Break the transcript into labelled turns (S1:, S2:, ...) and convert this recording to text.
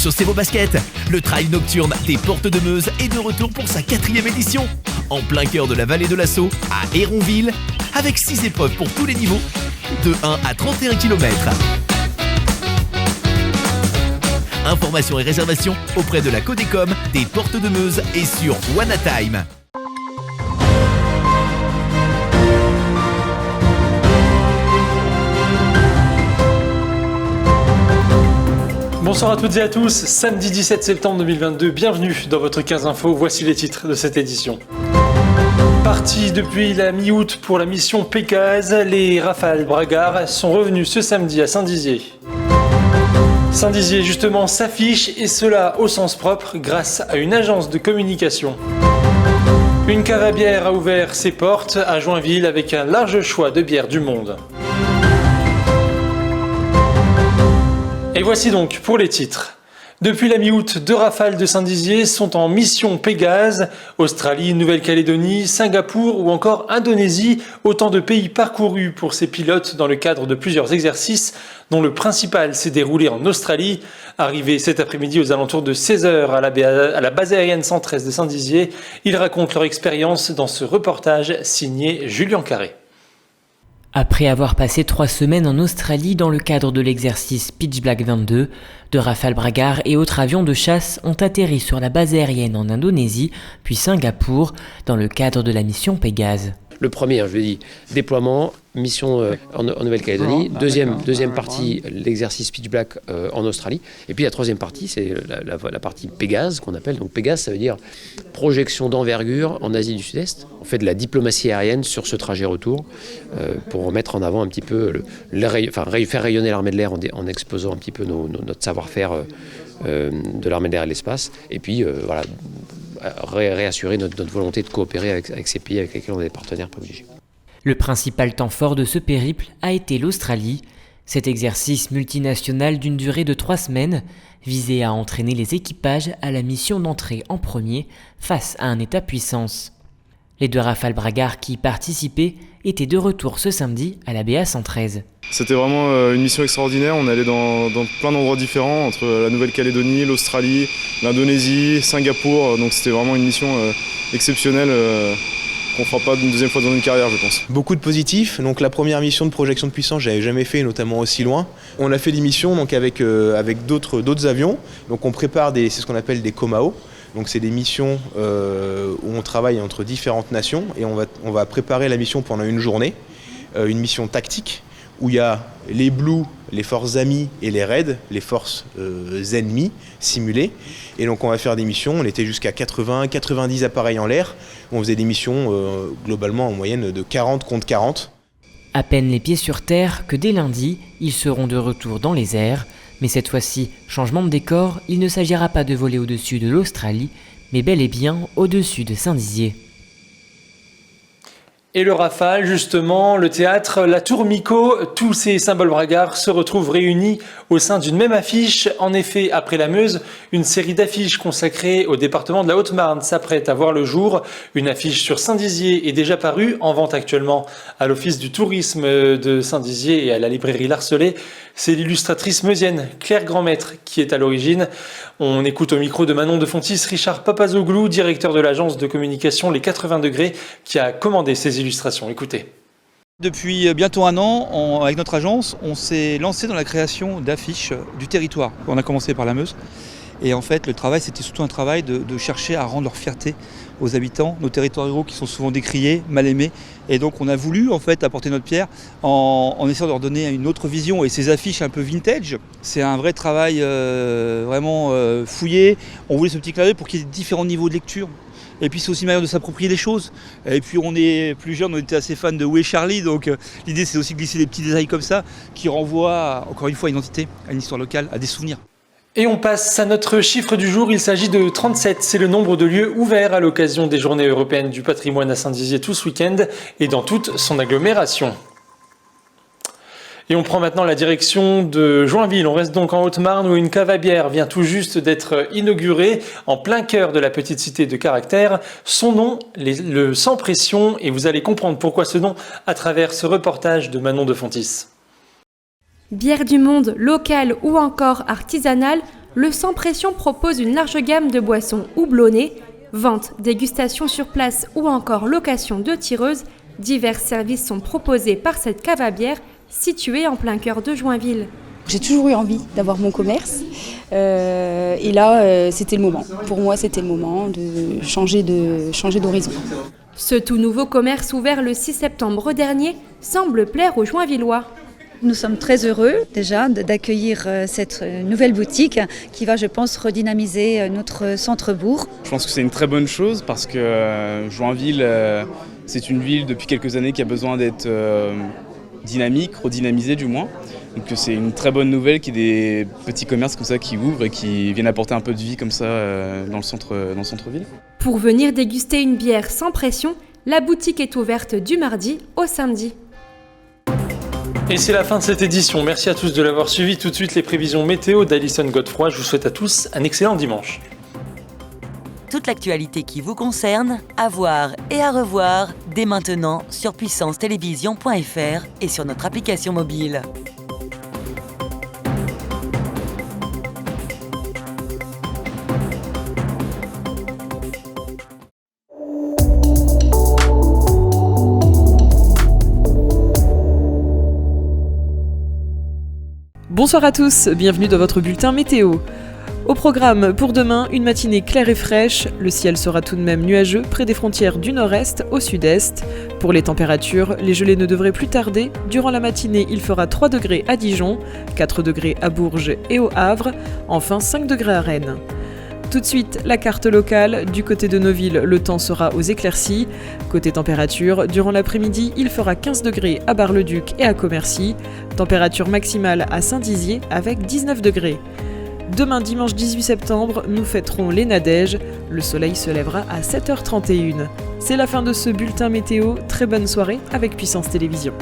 S1: Chaussez vos baskets. Le trail nocturne des Portes de Meuse est de retour pour sa 4e édition. En plein cœur de la vallée de l'Assau, à Héronville, avec 6 épreuves pour tous les niveaux, de 1 à 31 km. Informations et réservations auprès de la Codecom des Portes de Meuse et sur Wanatime.
S2: Bonsoir à toutes et à tous, samedi 17 septembre 2022, bienvenue dans votre 15 Info, voici les titres de cette édition. Partis depuis la mi-août pour la mission Pégase, les Rafales Bragard sont revenus ce samedi à Saint-Dizier. Saint-Dizier justement s'affiche et cela au sens propre grâce à une agence de communication. Une cave à bière a ouvert ses portes à Joinville avec un large choix de bières du monde. Et voici donc pour les titres. Depuis la mi-août, 2 Rafales de Saint-Dizier sont en mission Pégase. Australie, Nouvelle-Calédonie, Singapour ou encore Indonésie. Autant de pays parcourus pour ces pilotes dans le cadre de plusieurs exercices, dont le principal s'est déroulé en Australie. Arrivés cet après-midi aux alentours de 16h à la base aérienne 113 de Saint-Dizier, ils racontent leur expérience dans ce reportage signé Julien Carré.
S3: Après avoir passé 3 semaines en Australie dans le cadre de l'exercice Pitch Black 22, 2 Rafales Bragard et autres avions de chasse ont atterri sur la base aérienne en Indonésie, puis Singapour, dans le cadre de la mission Pégase.
S4: Le premier, je l'ai dit, déploiement, mission en Nouvelle-Calédonie. Deuxième partie, l'exercice Pitch Black en Australie. Et puis la troisième partie, c'est la partie Pégase qu'on appelle. Donc Pégase, ça veut dire projection d'envergure en Asie du Sud-Est. On fait de la diplomatie aérienne sur ce trajet retour pour mettre en avant un petit peu, faire rayonner l'armée de l'air en exposant un petit peu notre savoir-faire de l'armée de l'air et de l'espace. Et puis réassurer notre volonté de coopérer avec ces pays avec lesquels on est des partenaires privilégiés.
S3: Le principal temps fort de ce périple a été l'Australie. Cet exercice multinational d'une durée de 3 semaines visait à entraîner les équipages à la mission d'entrée en premier face à un État-puissance. Les 2 Rafales Bragard qui y participaient étaient de retour ce samedi à la BA 113.
S5: C'était vraiment une mission extraordinaire, on allait dans plein d'endroits différents, entre la Nouvelle-Calédonie, l'Australie, l'Indonésie, Singapour, donc c'était vraiment une mission exceptionnelle qu'on ne fera pas une deuxième fois dans une carrière, je pense.
S6: Beaucoup de positifs, donc la première mission de projection de puissance, j'avais jamais fait, notamment aussi loin. On a fait des missions donc, avec d'autres avions, donc on prépare c'est ce qu'on appelle des COMAO. Donc c'est des missions où on travaille entre différentes nations et on va préparer la mission pendant une journée, une mission tactique où il y a les Blues, les forces amies et les Raids, les forces ennemies simulées. Et donc on va faire des missions, on était jusqu'à 80-90 appareils en l'air. On faisait des missions globalement en moyenne de 40 contre 40.
S3: À peine les pieds sur terre que dès lundi, ils seront de retour dans les airs. Mais cette fois-ci, changement de décor, il ne s'agira pas de voler au-dessus de l'Australie, mais bel et bien au-dessus de Saint-Dizier.
S2: Et le Rafale, justement, le théâtre, la tour Mico, tous ces symboles Bragard se retrouvent réunis au sein d'une même affiche. En effet, après la Meuse, une série d'affiches consacrées au département de la Haute-Marne s'apprête à voir le jour. Une affiche sur Saint-Dizier est déjà parue, en vente actuellement à l'Office du tourisme de Saint-Dizier et à la librairie L'Arcelet. C'est l'illustratrice meusienne Claire Grandmaître qui est à l'origine. On écoute au micro de Manon de Fontis Richard Papazoglou, directeur de l'agence de communication Les 80 degrés, qui a commandé ces illustrations. Écoutez.
S7: Depuis bientôt 1 an, avec notre agence, on s'est lancé dans la création d'affiches du territoire. On a commencé par la Meuse. Et en fait, le travail, c'était surtout un travail de chercher à rendre leur fierté aux habitants, nos territoires ruraux qui sont souvent décriés, mal aimés. Et donc, on a voulu en fait apporter notre pierre en essayant de leur donner une autre vision. Et ces affiches un peu vintage, c'est un vrai travail vraiment fouillé. On voulait ce petit clin d'œil pour qu'il y ait différents niveaux de lecture. Et puis c'est aussi une manière de s'approprier les choses. Et puis on est plus jeunes, on était assez fans de Où est Charlie, donc l'idée c'est aussi de glisser des petits détails comme ça qui renvoient encore une fois à une identité, à une histoire locale, à des souvenirs.
S2: Et on passe à notre chiffre du jour, il s'agit de 37. C'est le nombre de lieux ouverts à l'occasion des Journées européennes du patrimoine à Saint-Dizier tout ce week-end et dans toute son agglomération. Et on prend maintenant la direction de Joinville. On reste donc en Haute-Marne où une cave à bière vient tout juste d'être inaugurée en plein cœur de la petite cité de Caractère. Son nom, le Sans Pression, et vous allez comprendre pourquoi ce nom à travers ce reportage de Manon de Fontis.
S8: Bière du monde, locale ou encore artisanale, le Sans Pression propose une large gamme de boissons houblonnées, vente, dégustation sur place ou encore location de tireuses. Divers services sont proposés par cette cave à bière située en plein cœur de Joinville.
S9: J'ai toujours eu envie d'avoir mon commerce et là c'était le moment. Pour moi c'était le moment de changer d'horizon.
S8: Ce tout nouveau commerce ouvert le 6 septembre dernier semble plaire aux Joinvillois.
S10: Nous sommes très heureux déjà d'accueillir cette nouvelle boutique qui va, je pense, redynamiser notre centre-bourg.
S11: Je pense que c'est une très bonne chose parce que Joinville, c'est une ville depuis quelques années qui a besoin d'être dynamique, redynamisée du moins. Donc c'est une très bonne nouvelle qu'il y ait des petits commerces comme ça qui ouvrent et qui viennent apporter un peu de vie comme ça dans le centre-ville.
S8: Pour venir déguster une bière sans pression, la boutique est ouverte du mardi au samedi.
S2: Et c'est la fin de cette édition. Merci à tous de l'avoir suivi. Tout de suite, les prévisions météo d'Alison Godefroy. Je vous souhaite à tous un excellent dimanche.
S12: Toute l'actualité qui vous concerne, à voir et à revoir dès maintenant sur puissancetélévision.fr et sur notre application mobile.
S13: Bonsoir à tous, bienvenue dans votre bulletin météo. Au programme pour demain, une matinée claire et fraîche, le ciel sera tout de même nuageux près des frontières du nord-est au sud-est. Pour les températures, les gelées ne devraient plus tarder. Durant la matinée, il fera 3 degrés à Dijon, 4 degrés à Bourges et au Havre, enfin 5 degrés à Rennes. Tout de suite, la carte locale. Du côté de Neuville, le temps sera aux éclaircies. Côté température, durant l'après-midi, il fera 15 degrés à Bar-le-Duc et à Commercy. Température maximale à Saint-Dizier avec 19 degrés. Demain, dimanche 18 septembre, nous fêterons les Nadèges. Le soleil se lèvera à 7h31. C'est la fin de ce bulletin météo. Très bonne soirée avec Puissance Télévision.